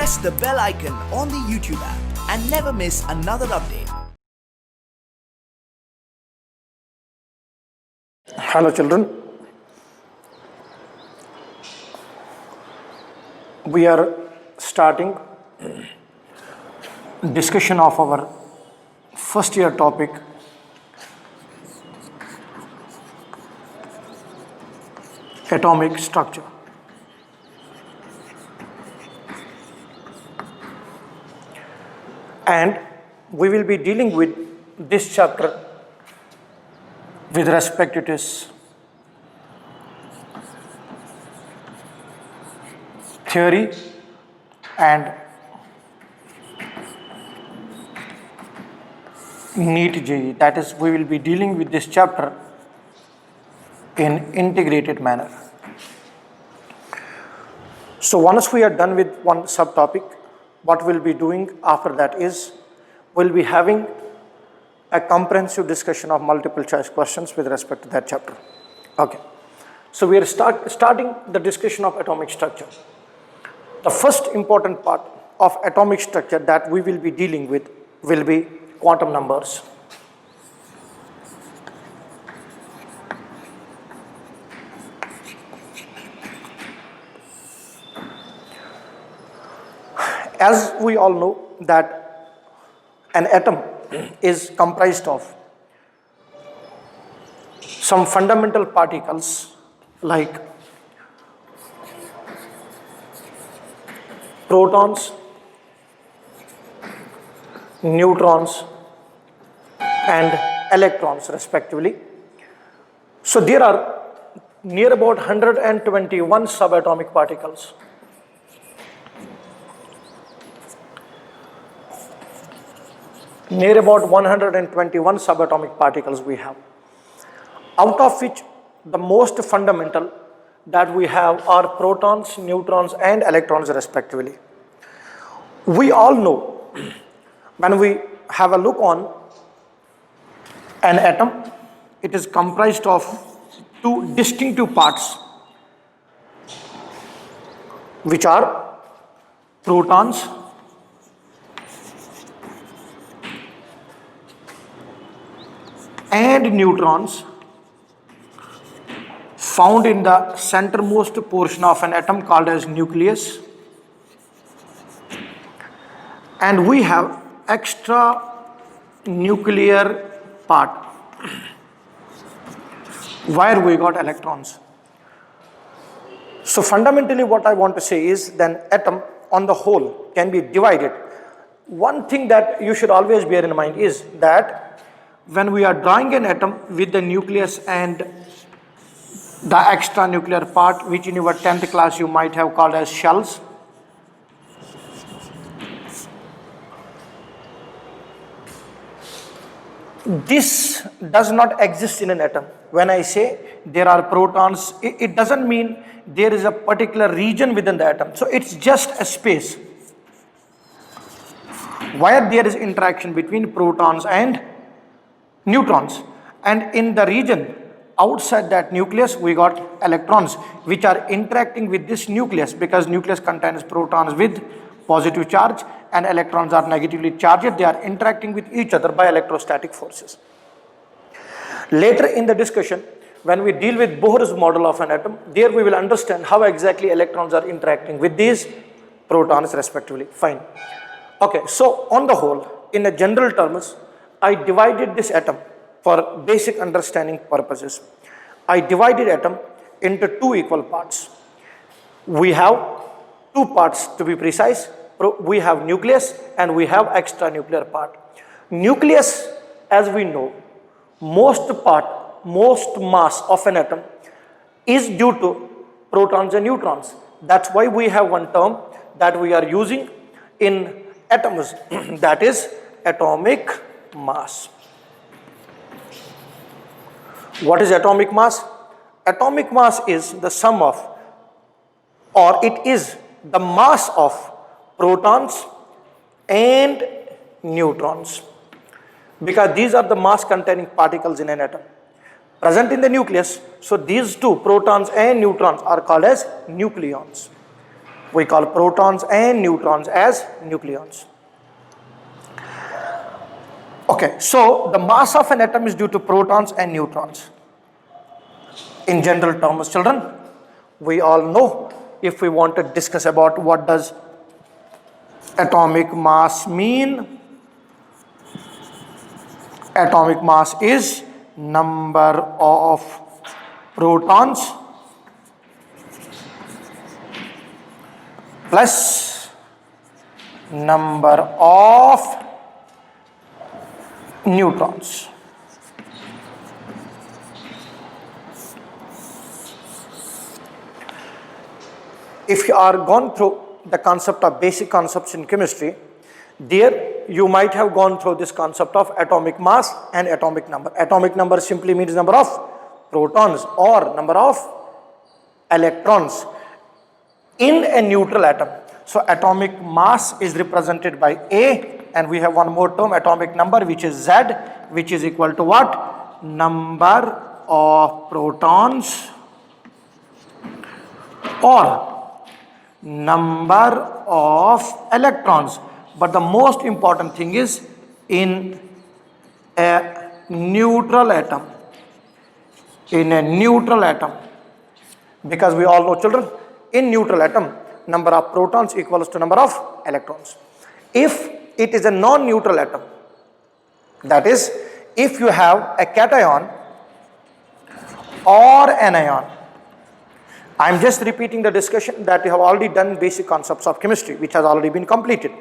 press the bell icon on the YouTube app and never miss another update. Hello children, we are starting discussion of our first year topic, atomic structure. And we will be dealing with this chapter with respect to its theory and NEET JEE. That is, we will be dealing with this chapter in integrated manner. So once we are done with one subtopic, what we'll be doing after that is we'll be having a comprehensive discussion of multiple choice questions with respect to that chapter. Okay, so we are starting the discussion of atomic structure. The first important part of atomic structure that we will be dealing with will be quantum numbers. As we all know that an atom is comprised of some fundamental particles like protons, neutrons and electrons respectively. So there are near about 121 subatomic particles. Near about 121 subatomic particles we have, out of which the most fundamental that we have are protons, neutrons and electrons respectively. We all know when we have a look on an atom, it is comprised of two distinctive parts, which are protons and neutrons found in the centermost portion of an atom called as nucleus, and we have extra nuclear part where we got electrons. So fundamentally what I want to say is then atom on the whole can be divided. One thing that you should always bear in mind is that when we are drawing an atom with the nucleus and the extra nuclear part, which in your 10th class you might have called as shells, this does not exist in an atom. When I say there are protons, it doesn't mean there is a particular region within the atom. So it's just a space where there is interaction between protons and neutrons, and in the region outside that nucleus we got electrons which are interacting with this nucleus, because nucleus contains protons with positive charge and electrons are negatively charged. They are interacting with each other by electrostatic forces. Later in the discussion, when we deal with Bohr's model of an atom, there we will understand how exactly electrons are interacting with these protons respectively. Fine. Okay, so on the whole, in a general terms, I divided this atom for basic understanding purposes. I divided atom into two equal parts. We have two parts to be precise. We have nucleus and we have extra nuclear part. Nucleus, as we know, most mass of an atom is due to protons and neutrons. That's why we have one term that we are using in atoms, that is atomic mass. What is atomic mass? Atomic mass is the sum of, or it is the mass of protons and neutrons, because these are the mass containing particles in an atom present in the nucleus. So these two, protons and neutrons, are called as nucleons. We call protons and neutrons as nucleons. Okay, so the mass of an atom is due to protons and neutrons. In general terms, children, we all know, if we want to discuss about what does atomic mass mean, atomic mass is number of protons plus number of neutrons. If you are gone through the concept of basic concepts in chemistry, there you might have gone through this concept of atomic mass and atomic number. Atomic number simply means number of protons or number of electrons in a neutral atom. So atomic mass is represented by A, and we have one more term, atomic number, which is Z, which is equal to what? Number of protons or number of electrons. But the most important thing is in a neutral atom. In a neutral atom, because we all know, children, in neutral atom, number of protons equals to number of electrons. If it is a non-neutral atom, that is, if you have a cation or anion, I am just repeating the discussion that we have already done, basic concepts of chemistry, which has already been completed.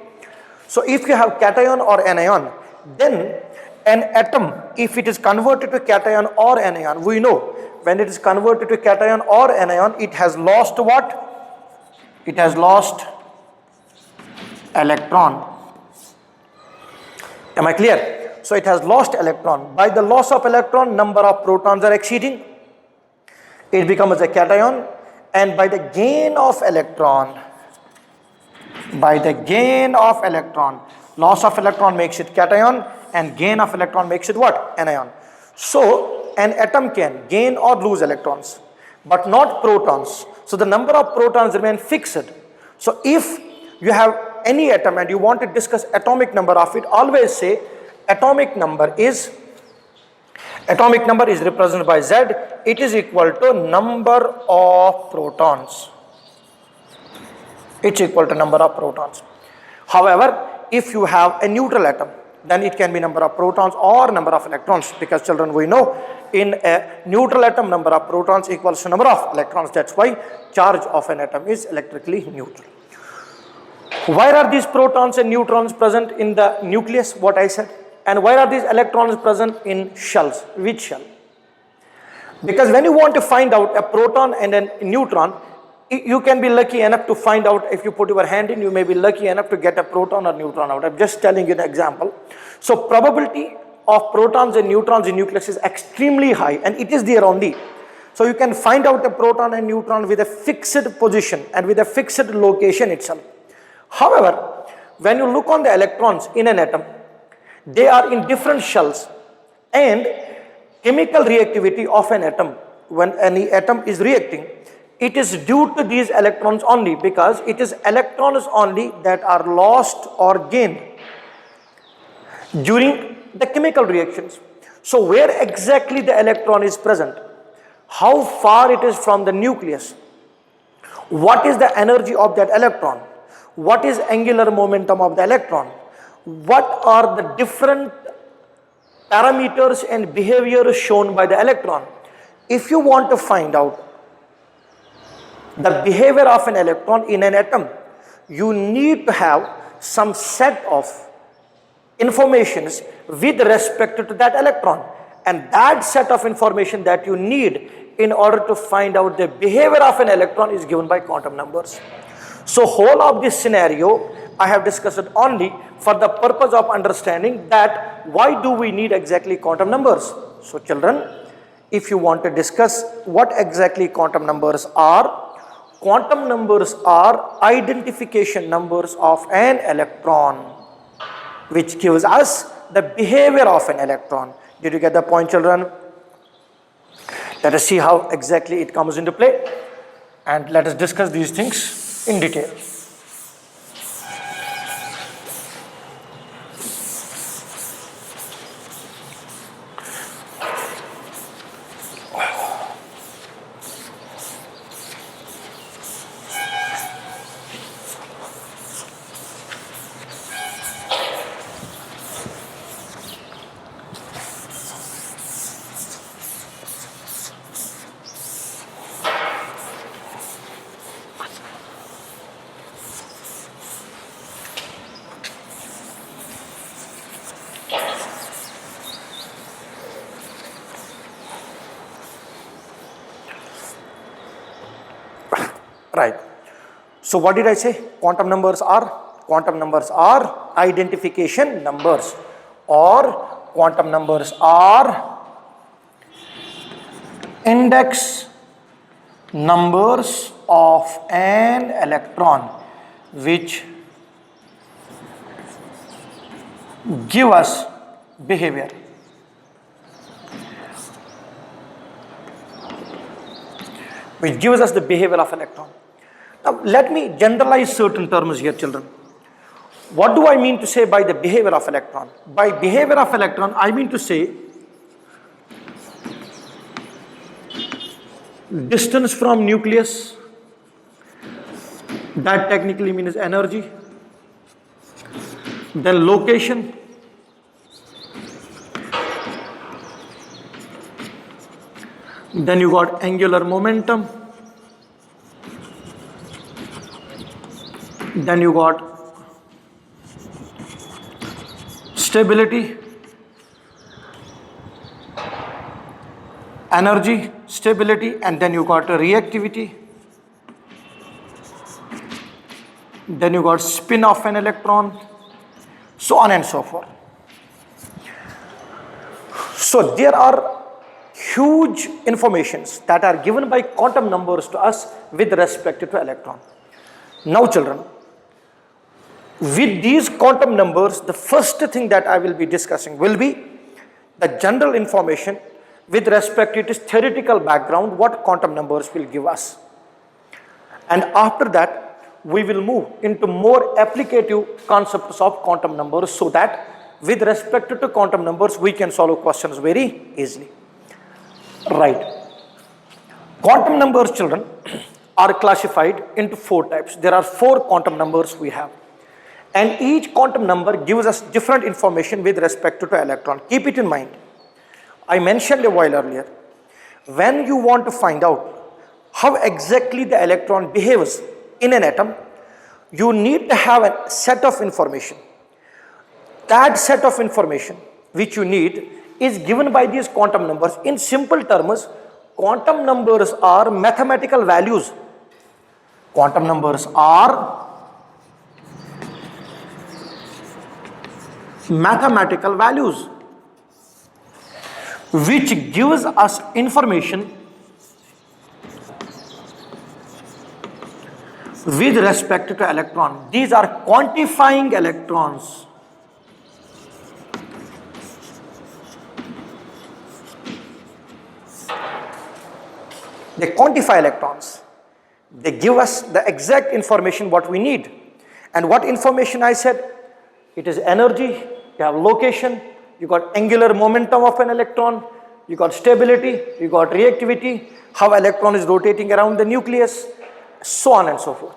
So if you have cation or anion, then an atom, if it is converted to cation or anion, we know when it is converted to cation or anion, it has lost what? It has lost electron. Am I clear? So it has lost electron. By the loss of electron, number of protons are exceeding. It becomes a cation, and by the gain of electron, loss of electron makes it cation, and gain of electron makes it what? Anion. So an atom can gain or lose electrons, but not protons. So the number of protons remain fixed. So if you have any atom and you want to discuss atomic number of it, always say atomic number is represented by Z. It is equal to number of protons. It's equal to number of protons. However, if you have a neutral atom, then it can be number of protons or number of electrons, because children, we know in a neutral atom, number of protons equals to number of electrons. That's why charge of an atom is electrically neutral. Why are these protons and neutrons present in the nucleus? What I said. And why are these electrons present in shells? Which shell? Because when you want to find out a proton and a neutron, you can be lucky enough to find out, if you put your hand in, you may be lucky enough to get a proton or neutron out. I'm just telling you an example. So probability of protons and neutrons in nucleus is extremely high, and it is there only. So you can find out a proton and neutron with a fixed position and with a fixed location itself. However, when you look on the electrons in an atom, they are in different shells, and chemical reactivity of an atom, when any atom is reacting, it is due to these electrons only, because it is electrons only that are lost or gained during the chemical reactions. So where exactly the electron is present, how far it is from the nucleus, what is the energy of that electron, what is angular momentum of the electron, what are the different parameters and behaviors shown by the electron. If you want to find out the behavior of an electron in an atom, you need to have some set of informations with respect to that electron, and that set of information that you need in order to find out the behavior of an electron is given by quantum numbers. So whole of this scenario I have discussed only for the purpose of understanding that why do we need exactly quantum numbers. So children, if you want to discuss what exactly quantum numbers are identification numbers of an electron, which gives us the behavior of an electron. Did you get the point, children? Let us see how exactly it comes into play, and let us discuss these things. in detail. Right. So what did I say? Quantum numbers are identification numbers, or quantum numbers are index numbers of an electron which give us behavior. Which gives us the behavior of electron. Now let me generalize certain terms here, children. What do I mean to say by the behavior of electron? By behavior of electron, I mean to say distance from nucleus, that technically means energy, then location, then you got angular momentum, then you got stability, energy, stability, and then you got reactivity, then you got spin of an electron, so on and so forth. So there are huge informations that are given by quantum numbers to us with respect to electron. Now children, with these quantum numbers, the first thing that I will be discussing will be the general information with respect to its theoretical background, what quantum numbers will give us. And after that, we will move into more applicative concepts of quantum numbers, so that with respect to quantum numbers, we can solve questions very easily. Right. Quantum numbers, children, are classified into 4 types. There are 4 quantum numbers we have. And each quantum number gives us different information with respect to electron. Keep it in mind. I mentioned a while earlier, when you want to find out how exactly the electron behaves in an atom, you need to have a set of information. That set of information which you need is given by these quantum numbers. In simple terms, quantum numbers are mathematical values. Quantum numbers are mathematical values which gives us information with respect to electron. These are quantifying electrons. They quantify electrons. They give us the exact information what we need. And what information I said? It is energy, you have location, you got angular momentum of an electron, you got stability, you got reactivity, how electron is rotating around the nucleus, so on and so forth.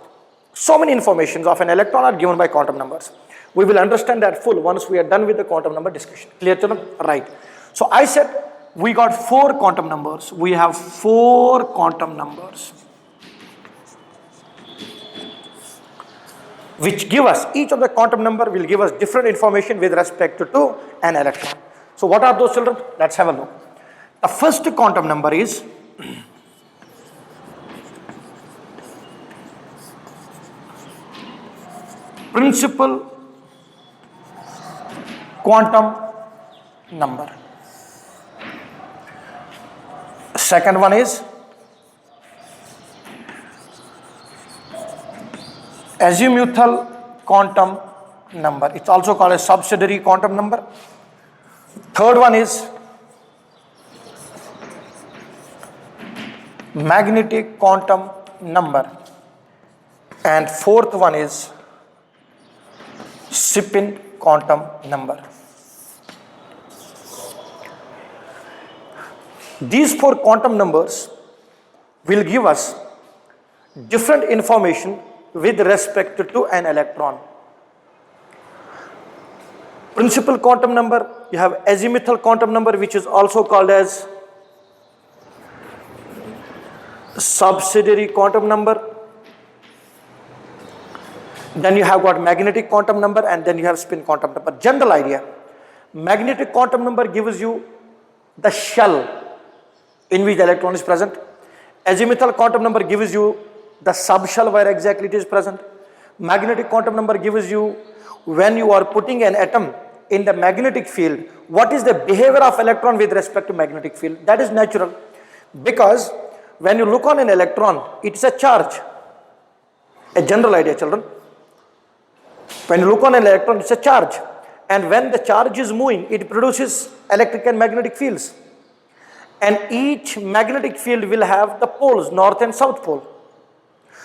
So many informations of an electron are given by quantum numbers. We will understand that full once we are done with the quantum number discussion. Clear, children? Right. So I said we got 4 quantum numbers. We have 4 quantum numbers which give us, each of the quantum number will give us different information with respect to an electron. So what are those, children? Let's have a look. The first quantum number is principal quantum number. Second one is azimuthal quantum number. It's also called a subsidiary quantum number. Third one is magnetic quantum number. and fourth one is spin quantum number. These four quantum numbers will give us different information with respect to an electron. Principal quantum number, you have azimuthal quantum number, which is also called as subsidiary quantum number. Then you have got magnetic quantum number, and then you have spin quantum number. General idea, magnetic quantum number gives you the shell in which the electron is present. Azimuthal quantum number gives you the subshell where exactly it is present. Magnetic quantum number gives you when you are putting an atom in the magnetic field, what is the behavior of electron with respect to magnetic field. That is natural, because when you look on an electron, it's a charge. A general idea, children. When you look on an electron, it's a charge, and when the charge is moving, it produces electric and magnetic fields, and each magnetic field will have the poles, north and south pole.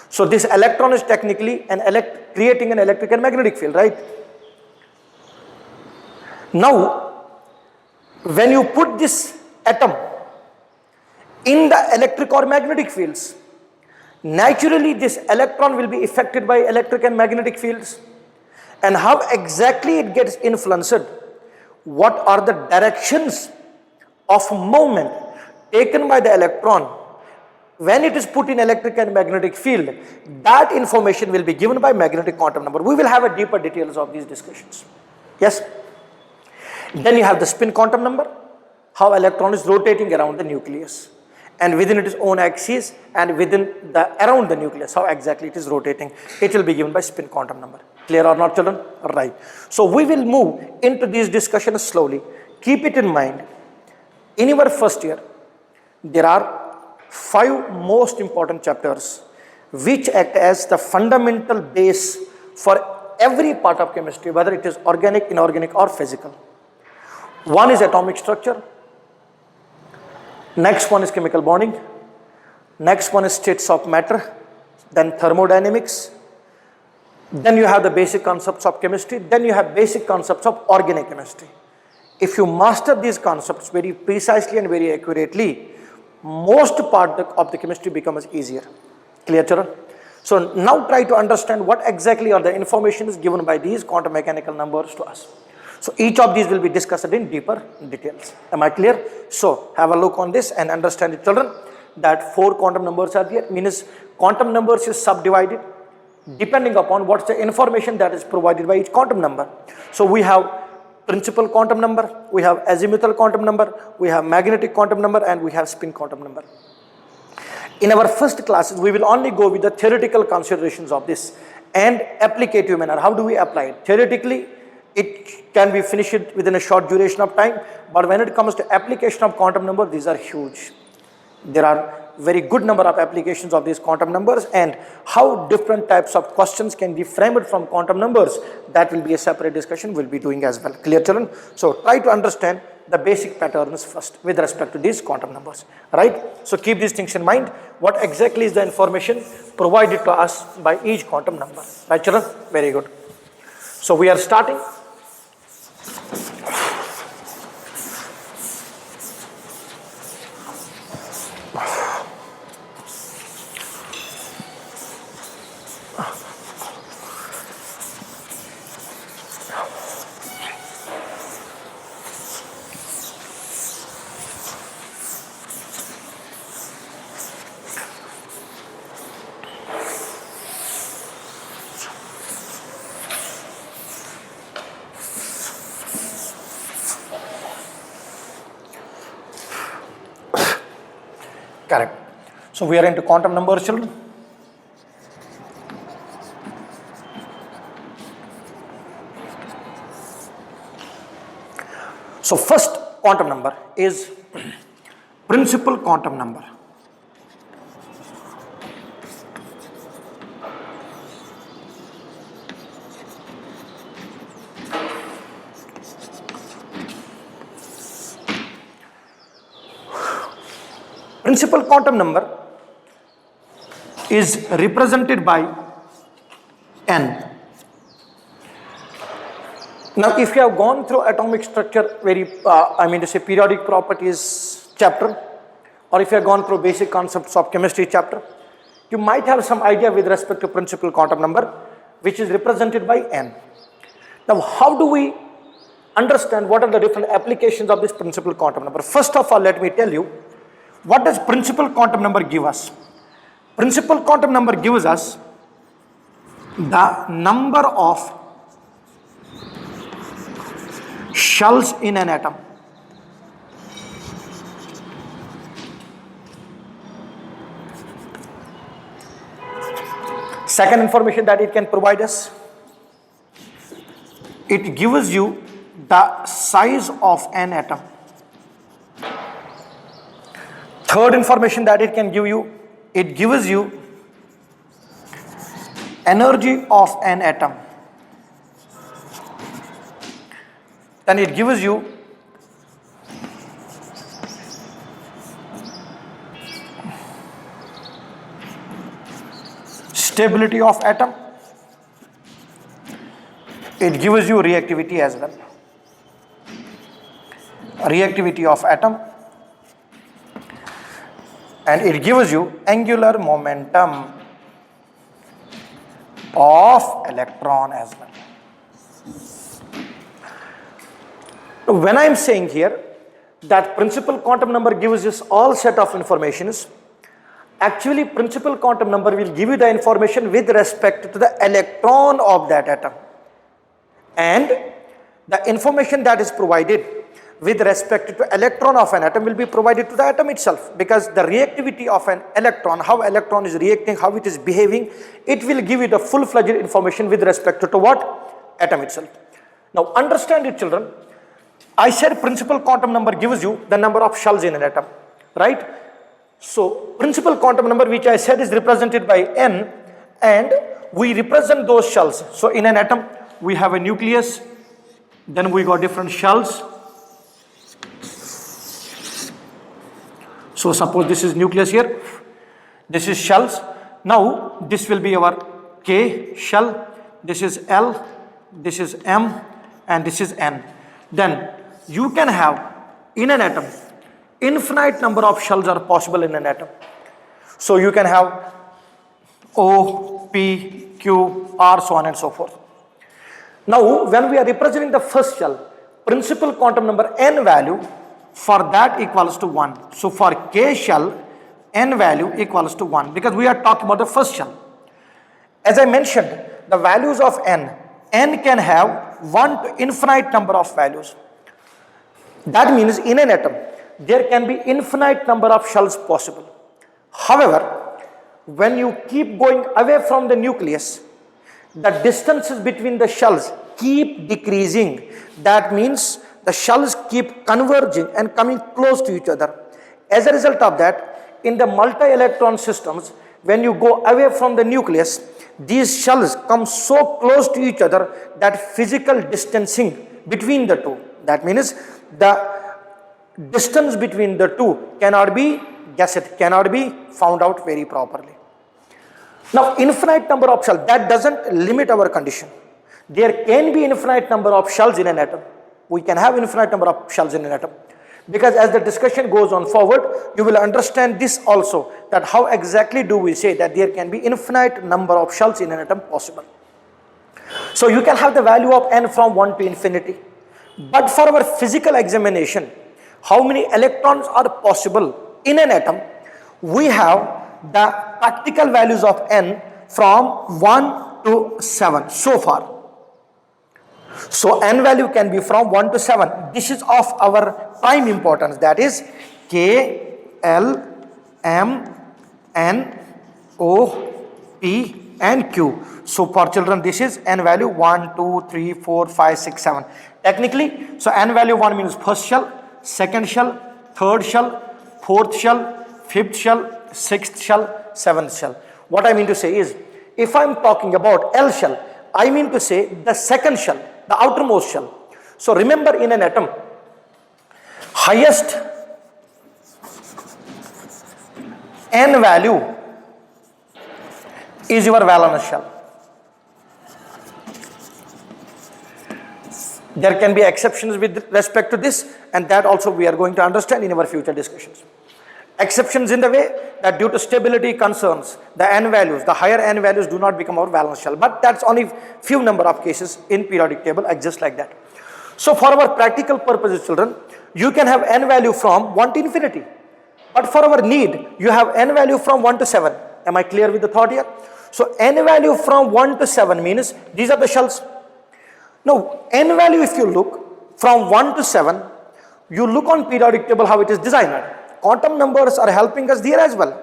So this electron is technically creating an electric and magnetic field, right? Now, when you put this atom in the electric or magnetic fields, naturally this electron will be affected by electric and magnetic fields. And how exactly it gets influenced? What are the directions of movement taken by the electron when it is put in electric and magnetic field? That information will be given by magnetic quantum number. We will have a deeper details of these discussions. Yes? Then you have the spin quantum number, how electron is rotating around the nucleus, and within its own axis and around the nucleus, how exactly it is rotating. It will be given by spin quantum number. Clear or not, children? Right. So we will move into these discussions slowly. Keep it in mind, in your first year, there are 5 most important chapters which act as the fundamental base for every part of chemistry, whether it is organic, inorganic or physical. One is atomic structure, next one is chemical bonding, next one is states of matter, then thermodynamics, then you have the basic concepts of chemistry, then you have basic concepts of organic chemistry. If you master these concepts very precisely and very accurately, most part of the chemistry becomes easier. Clear, children? So now try to understand what exactly are the information is given by these quantum mechanical numbers to us. So each of these will be discussed in deeper details. Am I clear? So have a look on this and understand it, children, that 4 quantum numbers are there. Means quantum numbers is subdivided depending upon what's the information that is provided by each quantum number. So we have principal quantum number, we have azimuthal quantum number, we have magnetic quantum number, and we have spin quantum number. In our first classes, we will only go with the theoretical considerations of this and applicative manner. How do we apply it? Theoretically, it can be finished within a short duration of time, but when it comes to application of quantum number, these are huge. There are very good number of applications of these quantum numbers, and how different types of questions can be framed from quantum numbers, that will be a separate discussion we'll be doing as well. Clear, children? So try to understand the basic patterns first with respect to these quantum numbers, right? So keep these things in mind. What exactly is the information provided to us by each quantum number, right, children? Very good. So we are starting. Correct. So we are into quantum numbers, children. So first quantum number is principal quantum number. Principal quantum number is represented by N. Now, if you have gone through atomic structure, periodic properties chapter, or if you have gone through basic concepts of chemistry chapter, you might have some idea with respect to principal quantum number, which is represented by N. Now, how do we understand what are the different applications of this principal quantum number? First of all, let me tell you, what does principal quantum number give us? Principal quantum number gives us the number of shells in an atom. Second information that it can provide us, it gives you the size of an atom. Third information that it can give you, it gives you energy of an atom. Then it gives you stability of atom. It gives you reactivity as well. Reactivity of atom. And it gives you angular momentum of electron as well. When I am saying here that principal quantum number gives us all set of informations, actually principal quantum number will give you the information with respect to the electron of that atom, and the information that is provided with respect to electron of an atom will be provided to the atom itself, because the reactivity of an electron, how electron is reacting, how it is behaving, it will give you the full-fledged information with respect to what? Atom itself. Now understand it, children. I said principal quantum number gives you the number of shells in an atom, right? So principal quantum number, which I said is represented by N, and we represent those shells. So in an atom we have a nucleus, then we got different shells. So suppose this is nucleus here, this is shells. Now this will be our K shell, this is L, this is M, and this is N. Then you can have in an atom infinite number of shells are possible in an atom. So you can have O, P, Q, R, so on and so forth. Now when we are representing the first shell, principal quantum number N value for that equals to 1. So for K shell, N value equals to 1, because we are talking about the first shell. As I mentioned, the values of N can have 1 to infinite number of values. That means in an atom, there can be infinite number of shells possible. However, when you keep going away from the nucleus, the distances between the shells keep decreasing. That means the shells keep converging and coming close to each other. As a result of that, in the multi-electron systems, when you go away from the nucleus, these shells come so close to each other that physical distancing between the two, that means the distance between the two cannot be guessed, cannot be found out very properly. Now infinite number of shells, that doesn't limit our condition. There can be infinite number of shells in an atom. We can have infinite number of shells in an atom, because as the discussion goes on forward, you will understand this also, that how exactly do we say that there can be infinite number of shells in an atom possible. So you can have the value of N from 1 to infinity, but for our physical examination, how many electrons are possible in an atom, we have the practical values of N from 1 to 7 so far. So N value can be from 1 to 7. This is of our prime importance, that is K, L, M, N, O, P and Q. So for children, this is N value 1, 2, 3, 4, 5, 6, 7. Technically, so N value 1 means first shell, second shell, third shell, fourth shell, fifth shell, sixth shell, seventh shell. What I mean to say is, if I am talking about L shell, I mean to say the second shell, the outermost shell. So remember, in an atom, highest N value is your valence shell. There can be exceptions with respect to this, and that also we are going to understand in our future discussions. Exceptions in the way that due to stability concerns, the n values, the higher n values do not become our valence shell, but that's only few number of cases in periodic table exist like that. So for our practical purposes, children, you can have n value from 1 to infinity, but for our need, you have n value from 1 to 7. Am I clear with the thought here? So n value from 1 to 7 means these are the shells. Now n value, if you look from 1 to 7, you look on periodic table how it is designed. Quantum numbers are helping us there as well.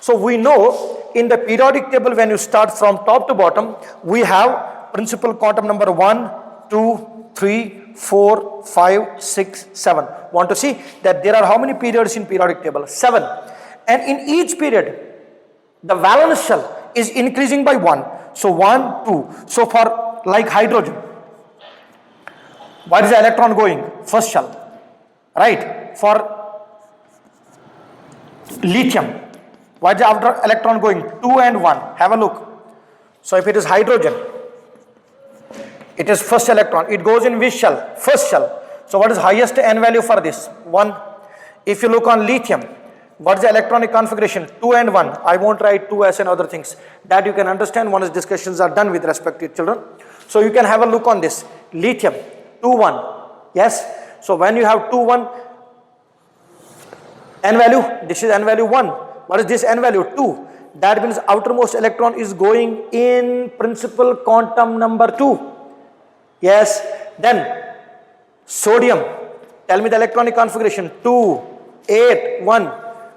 So we know in the periodic table when you start from top to bottom, we have principal quantum number 1, 2, 3, 4, 5, 6, 7. Want to see that there are how many periods in periodic table? 7. And in each period, the valence shell is increasing by 1. So 1, 2. So for like hydrogen, where is the electron going? First shell, right? For lithium, where is the outer electron going? 2 and 1. Have a look. So if it is hydrogen, it is first electron. It goes in which shell? First shell. So what is highest n value for this? 1. If you look on lithium, what is the electronic configuration? 2 and 1. I won't write 2s and other things. That you can understand once discussions are done with respect to it, children. So you can have a look on this. Lithium, 2, 1. Yes. So when you have 2, 1, n value, this is n value 1. What is this n value? 2. That means outermost electron is going in principal quantum number 2. Yes. Then sodium, tell me the electronic configuration. 2, 8, 1.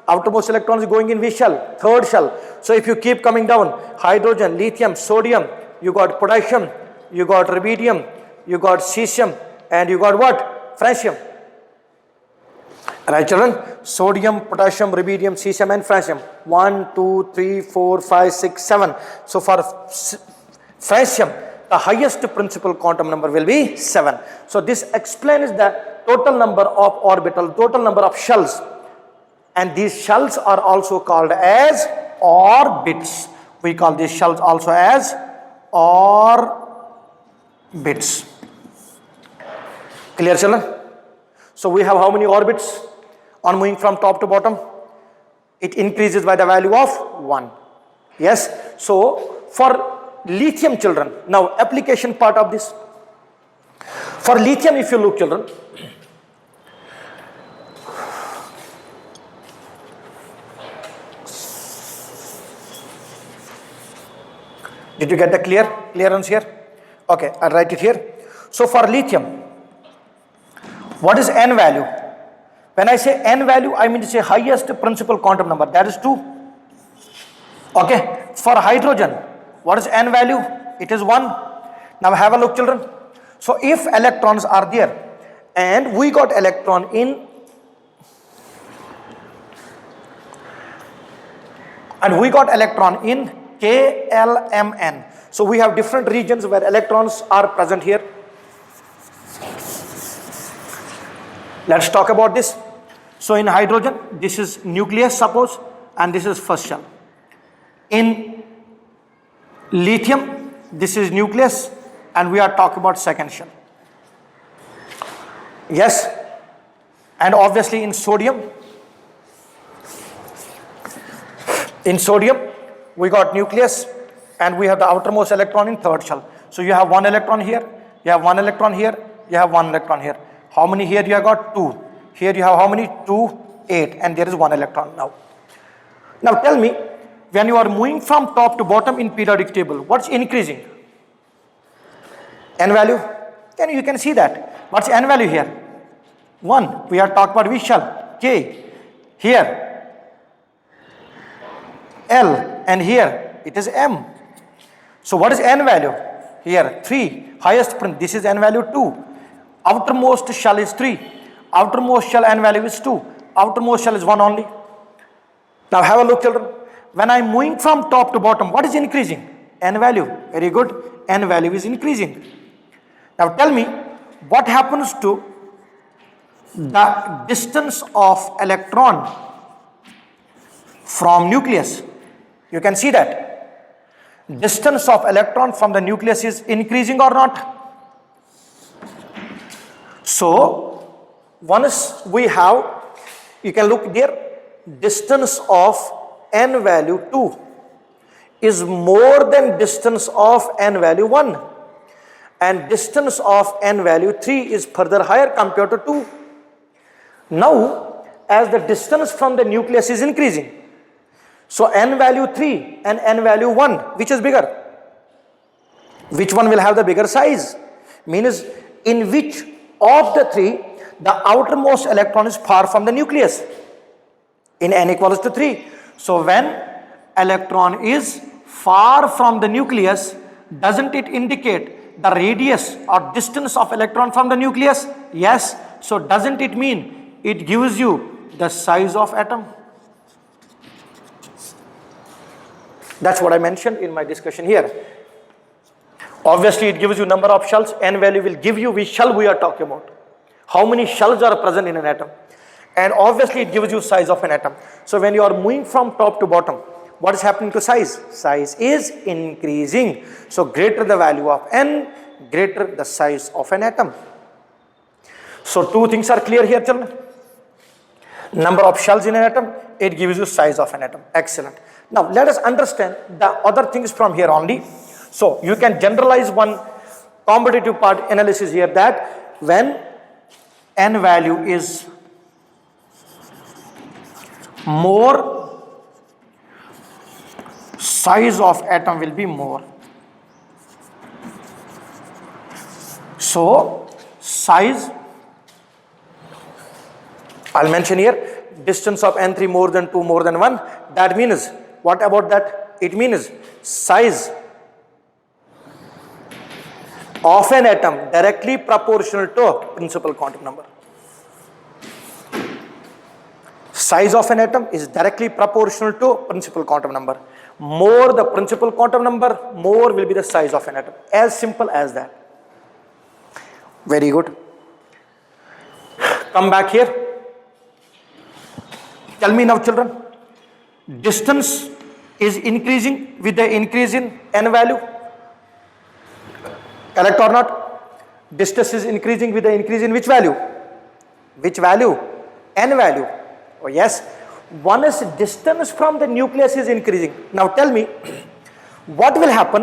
Outermost electron is going in which shell? Third shell. So if you keep coming down, hydrogen, lithium, sodium, you got potassium, you got rubidium, you got cesium, and you got what? Francium. Right, children? Sodium, potassium, rubidium, cesium, and francium. 1, 2, 3, 4, 5, 6, 7. So for francium, the highest principal quantum number will be 7. So this explains the total number of orbital, total number of shells. And these shells are also called as orbits. We call these shells also as orbits. Clear, children? So we have how many orbits on moving from top to bottom? It increases by the value of 1. Yes. So for lithium, children, now application part of this. For lithium, if you look, children, did you get the clearance here? Okay, I'll write it here. So for lithium, what is n value? When I say n value, I mean to say highest principal quantum number, that is 2. Okay, for hydrogen, what is n value? It is 1. Now have a look, children. So if electrons are there and we got electron in KLMN. So we have different regions where electrons are present here. Let's talk about this. So in hydrogen, this is nucleus, suppose, and this is first shell. In lithium, this is nucleus, and we are talking about second shell. Yes. And obviously in sodium, we got nucleus, and we have the outermost electron in third shell. So you have 1 electron here, you have 1 electron here, you have 1 electron here. How many here you have got? 2. Here you have how many? 2, 8, and there is 1 electron now. Now tell me, when you are moving from top to bottom in periodic table, what's increasing? N value? You can see that. What's N value here? 1. We are talking about which shell? K. Here, L, and here it is M. So what is N value? Here 3. Highest print. This is N value 2. Outermost shell is 3. Outermost shell N value is 2. Outermost shell is 1 only. Now have a look, children. When I am moving from top to bottom, what is increasing? N value. Very good. N value is increasing. Now tell me, what happens to the distance of electron from nucleus? You can see that. Distance of electron from the nucleus is increasing or not? So once we have, you can look there, distance of n value 2 is more than distance of n value 1, and distance of n value 3 is further higher compared to 2. Now, as the distance from the nucleus is increasing, so n value 3 and n value 1, which is bigger? Which one will have the bigger size? Means in which of the three the outermost electron is far from the nucleus? In n equals to 3. So when electron is far from the nucleus, doesn't it indicate the radius or distance of electron from the nucleus? Yes. So doesn't it mean it gives you the size of atom? That's what I mentioned in my discussion here. Obviously it gives you number of shells. N value will give you which shell we are talking about. How many shells are present in an atom. And obviously it gives you size of an atom. So when you are moving from top to bottom, what is happening to size? Size is increasing. So greater the value of n, greater the size of an atom. So two things are clear here, children. Number of shells in an atom, it gives you size of an atom. Excellent. Now let us understand the other things from here only. So you can generalize one competitive part analysis here, that when n value is more, size of atom will be more. So size, I'll mention here, distance of n3 more than 2 more than 1. That means, what about that? It means size of an atom directly proportional to principal quantum number. Size of an atom is directly proportional to principal quantum number. More the principal quantum number, more will be the size of an atom. As simple as that. Very good. Come back here. Tell me now, children. Distance is increasing with the increase in n value. Correct or not? Distance is increasing with the increase in which value? Which value? N value. Oh yes. One is distance from the nucleus is increasing. Now tell me, what will happen?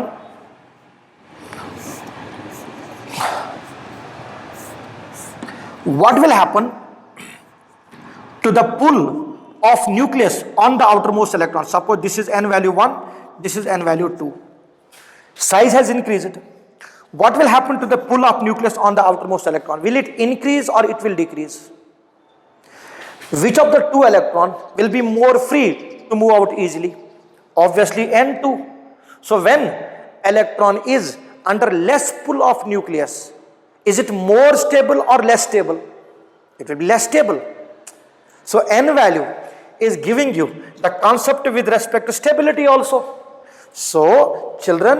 What will happen to the pull of nucleus on the outermost electron? Suppose this is n value 1, this is n value 2. Size has increased. What will happen to the pull of nucleus on the outermost electron? Will it increase or it will decrease? Which of the two electrons will be more free to move out easily? Obviously N2. So when electron is under less pull of nucleus, is it more stable or less stable? It will be less stable. So N value is giving you the concept with respect to stability also. So children,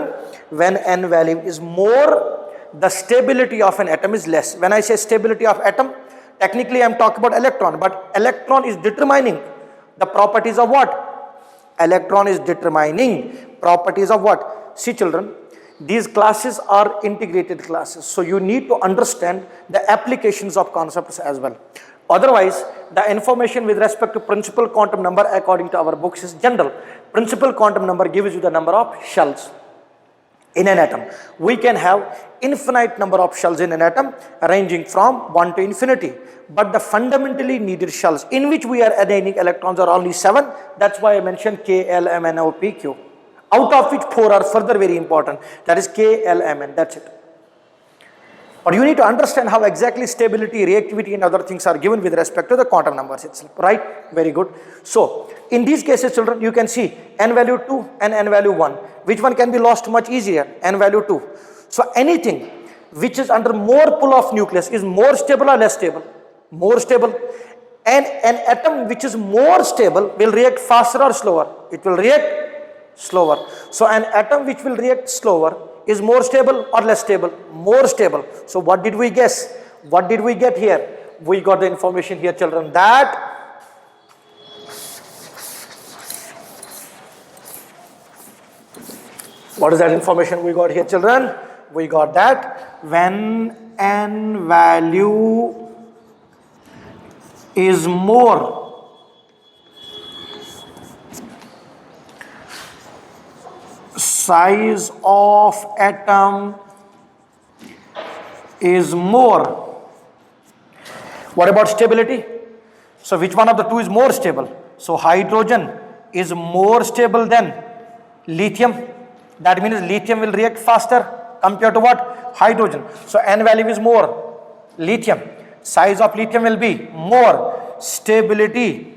when N value is more, the stability of an atom is less. When I say stability of atom, technically I am talking about electron, but electron is determining the properties of what? Electron is determining properties of what? See children, these classes are integrated classes. So you need to understand the applications of concepts as well. Otherwise, the information with respect to principal quantum number according to our books is general. Principal quantum number gives you the number of shells in an atom. We can have infinite number of shells in an atom ranging from 1 to infinity. But the fundamentally needed shells in which we are adding electrons are only 7. That's why I mentioned K, L, M, N, O, P, Q. Out of which 4 are further very important. That is K, L, M, N. That's it. But you need to understand how exactly stability, reactivity and other things are given with respect to the quantum numbers itself. Right? Very good. So, in these cases children, you can see n value 2 and n value 1. Which one can be lost much easier? N value 2. So, anything which is under more pull of nucleus is more stable or less stable? More stable. And an atom which is more stable will react faster or slower? It will react slower. So, an atom which will react slower is more stable or less stable? More stable. So what did we guess? What did we get here? We got the information here children that what is that information we got here children? We got that when n value is more, size of atom is more. What about stability? So which one of the two is more stable? So hydrogen is more stable than lithium. That means lithium will react faster compared to what? Hydrogen. So n value is more. Lithium. Size of lithium will be more. Stability.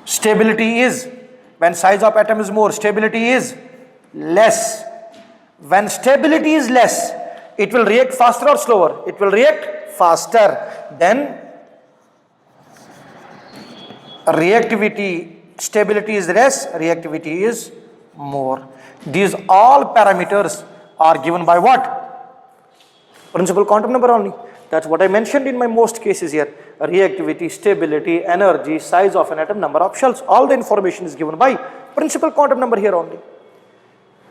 Stability is, when size of atom is more, stability is less. When stability is less, it will react faster or slower? It will react faster. Then reactivity, stability is less, reactivity is more. These all parameters are given by what? Principal quantum number only. That's what I mentioned in my most cases here. Reactivity, stability, energy, size of an atom, number of shells. All the information is given by principal quantum number here only.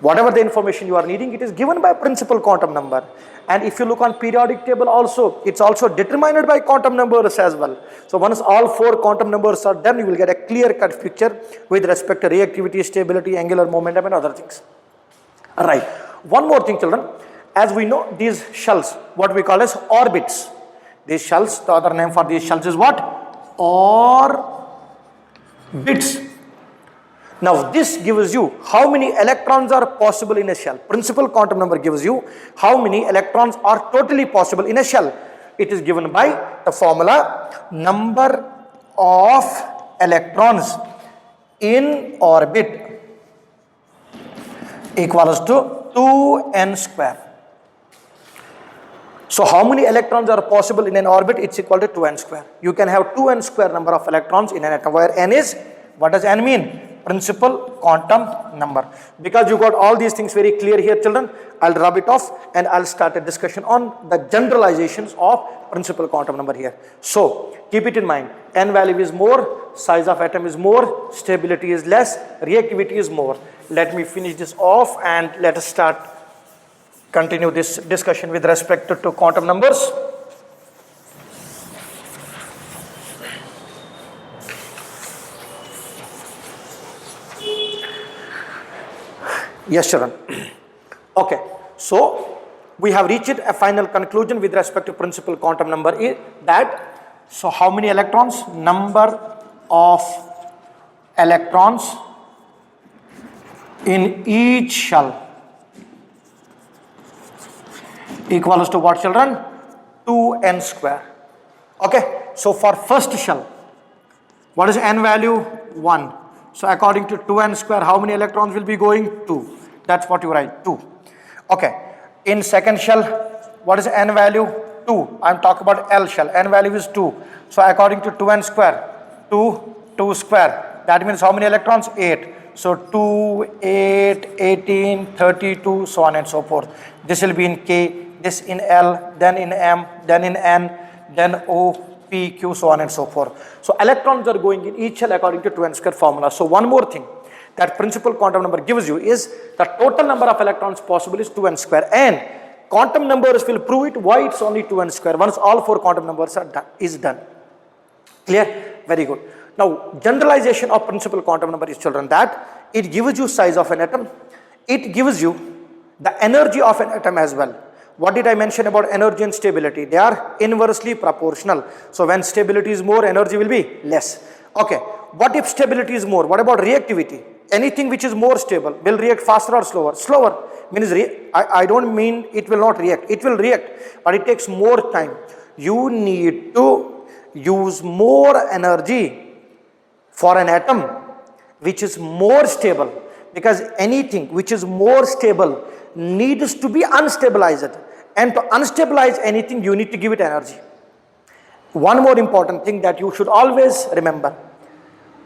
Whatever the information you are needing, it is given by principal quantum number. And if you look on periodic table also, it's also determined by quantum numbers as well. So once all 4 quantum numbers are done, you will get a clear-cut picture with respect to reactivity, stability, angular momentum and other things. Alright, one more thing children. As we know, these shells, what we call as orbits. These shells, the other name for these shells is what? Orbits. Now this gives you how many electrons are possible in a shell. Principal quantum number gives you how many electrons are totally possible in a shell. It is given by the formula number of electrons in orbit equals to 2n square. So how many electrons are possible in an orbit? It's equal to 2n square. You can have 2n square number of electrons in an atom, where n is, what does n mean? Principal quantum number. Because you got all these things very clear here children, I'll rub it off and I'll start a discussion on the generalizations of principal quantum number here. So keep it in mind, n value is more, size of atom is more, stability is less, reactivity is more. Let me finish this off and let us continue this discussion with respect to quantum numbers. Yes, children. Okay, so we have reached a final conclusion with respect to principal quantum number is that, so how many electrons? Number of electrons in each shell equals to what children? 2n square. Okay, so for first shell, what is n value? 1. So according to 2n square, how many electrons will be going? 2. That's what you write, 2. Okay, in second shell, what is n value? 2. I'm talking about L shell. N value is 2. So according to 2n square, 2 square. That means how many electrons? 8. So 2, 8, 18, 32, so on and so forth. This will be in K, this in L, then in M, then in N, then O, P, Q, so on and so forth. So electrons are going in each shell according to 2n square formula. So one more thing that principal quantum number gives you is the total number of electrons possible is 2n square, and quantum numbers will prove it why it's only 2n square once all 4 quantum numbers are done. Clear? Very good. Now generalization of principal quantum number is children that it gives you size of an atom, it gives you the energy of an atom as well. What did I mention about energy and stability? They are inversely proportional. So when stability is more, energy will be less. Okay, what if stability is more? What about reactivity? Anything which is more stable will react faster or slower? Slower. Means I don't mean it will not react. It will react, but it takes more time. You need to use more energy for an atom which is more stable, because anything which is more stable needs to be unstabilized, and to unstabilize anything you need to give it energy. One more important thing that you should always remember,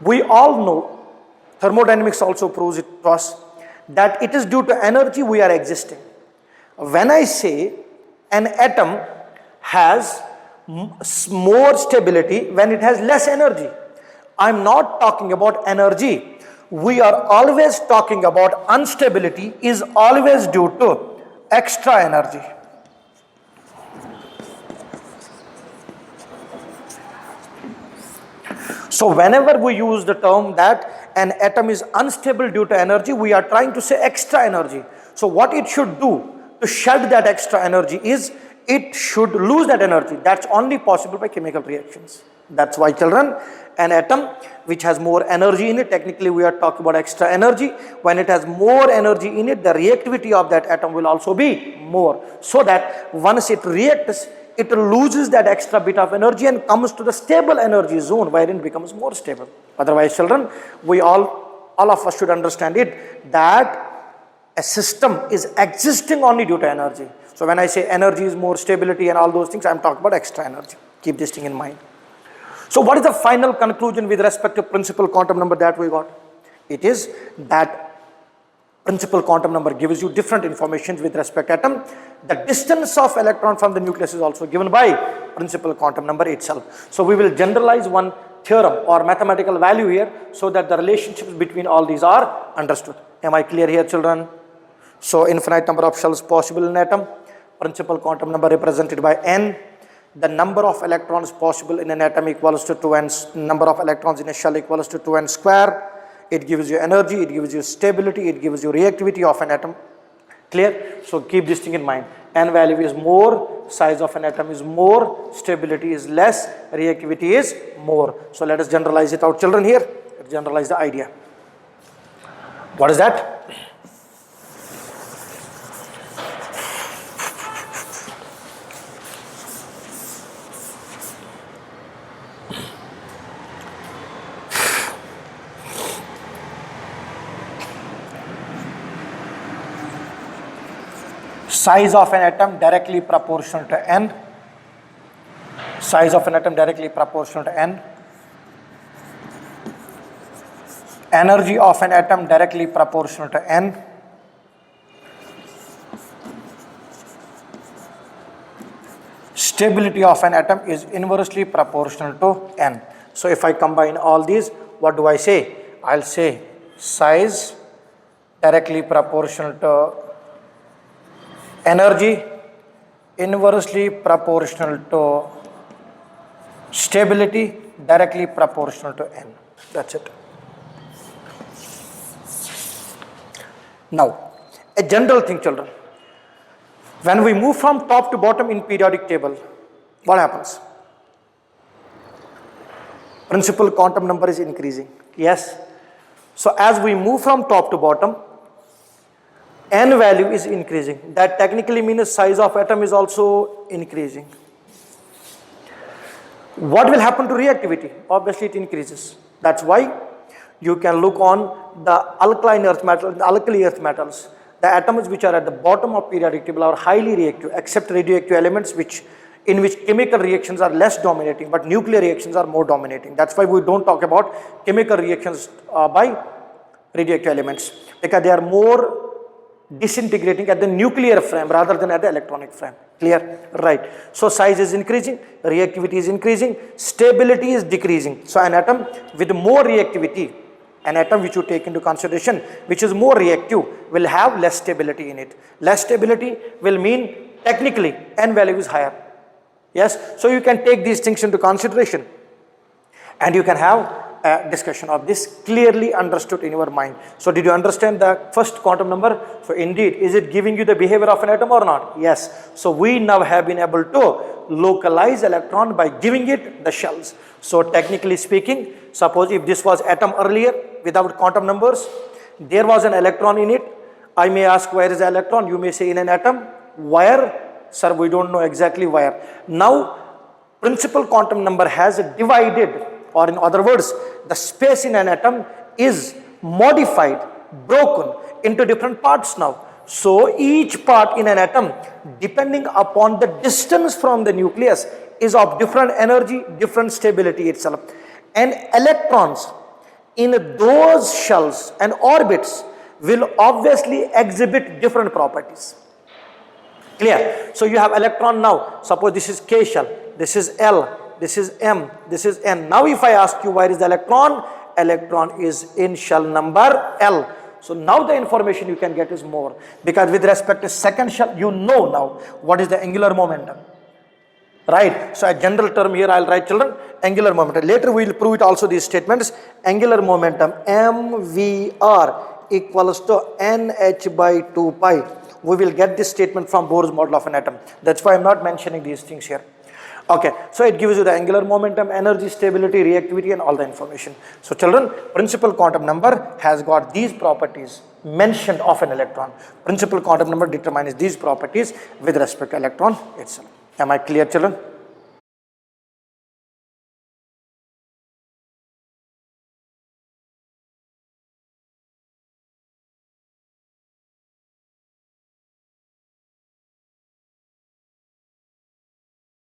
we all know, thermodynamics also proves it to us, that it is due to energy we are existing. When I say an atom has more stability when it has less energy, I am not talking about energy we are always talking about instability is always due to extra energy. So whenever we use the term that an atom is unstable due to energy, we are trying to say extra energy. So what it should do to shed that extra energy is it should lose that energy. That's only possible by chemical reactions. That's why, children, an atom which has more energy in it, technically we are talking about extra energy. When it has more energy in it, the reactivity of that atom will also be more. So that once it reacts, it loses that extra bit of energy and comes to the stable energy zone wherein it becomes more stable. Otherwise, children, we all of us should understand it that a system is existing only due to energy. So when I say energy is more stability and all those things, I am talking about extra energy. Keep this thing in mind. So what is the final conclusion with respect to principal quantum number that we got? It is that principal quantum number gives you different information with respect to atom. The distance of electron from the nucleus is also given by principal quantum number itself. So we will generalize one theorem or mathematical value here so that the relationships between all these are understood. Am I clear here, children? So infinite number of shells possible in atom. Principal quantum number represented by n. The number of electrons possible in an atom equals to 2n. Number of electrons in a shell equals to 2n square. It gives you energy, it gives you stability, it gives you reactivity of an atom. Clear? So keep this thing in mind. N value is more, size of an atom is more, stability is less, reactivity is more. So let us generalize it out, children, here. Let's generalize the idea. What is that? Size of an atom directly proportional to n. Size of an atom directly proportional to n. Energy of an atom directly proportional to n. Stability of an atom is inversely proportional to n. So if I combine all these, what do I say? I'll say size directly proportional to energy, inversely proportional to stability, directly proportional to n. That's it. Now, a general thing, children. When we move from top to bottom in periodic table, what happens? Principal quantum number is increasing. Yes. So as we move from top to bottom, n value is increasing. That technically means size of atom is also increasing. What will happen to reactivity? Obviously it increases. That's why you can look on the alkaline earth metals, the alkali earth metals. The atoms which are at the bottom of periodic table are highly reactive, except radioactive elements in which chemical reactions are less dominating, but nuclear reactions are more dominating. That's why we don't talk about chemical reactions by radioactive elements, because they are more disintegrating at the nuclear frame rather than at the electronic frame. Clear? Right. So size is increasing, reactivity is increasing, stability is decreasing. So an atom with more reactivity, an atom which you take into consideration, which is more reactive, will have less stability in it. Less stability will mean technically n value is higher. Yes. So you can take these things into consideration and you can have a discussion of this clearly understood in your mind. So did you understand the first quantum number? So indeed, is it giving you the behavior of an atom or not? Yes. So we now have been able to localize electron by giving it the shells. So technically speaking, suppose if this was atom earlier without quantum numbers, there was an electron in it. I may ask, where is the electron? You may say in an atom. Where? Sir, we don't know exactly where. Now, principal quantum number has divided, or in other words, the space in an atom is modified, broken into different parts now. So each part in an atom, depending upon the distance from the nucleus, is of different energy, different stability itself. And electrons in those shells and orbits will obviously exhibit different properties. Clear? So you have electron now. Suppose this is K shell, this is L, this is M, this is N. Now if I ask you where is the electron, electron is in shell number L. So now the information you can get is more, because with respect to second shell, you know now what is the angular momentum. Right? So a general term here I'll write, children, angular momentum. Later we will prove it also, these statements. Angular momentum mvr equals to nh by 2 pi. We will get this statement from Bohr's model of an atom. That's why I'm not mentioning these things here. Okay, so it gives you the angular momentum, energy, stability, reactivity, and all the information. So children, principal quantum number has got these properties mentioned of an electron. Principal quantum number determines these properties with respect to electron itself. Am I clear, children?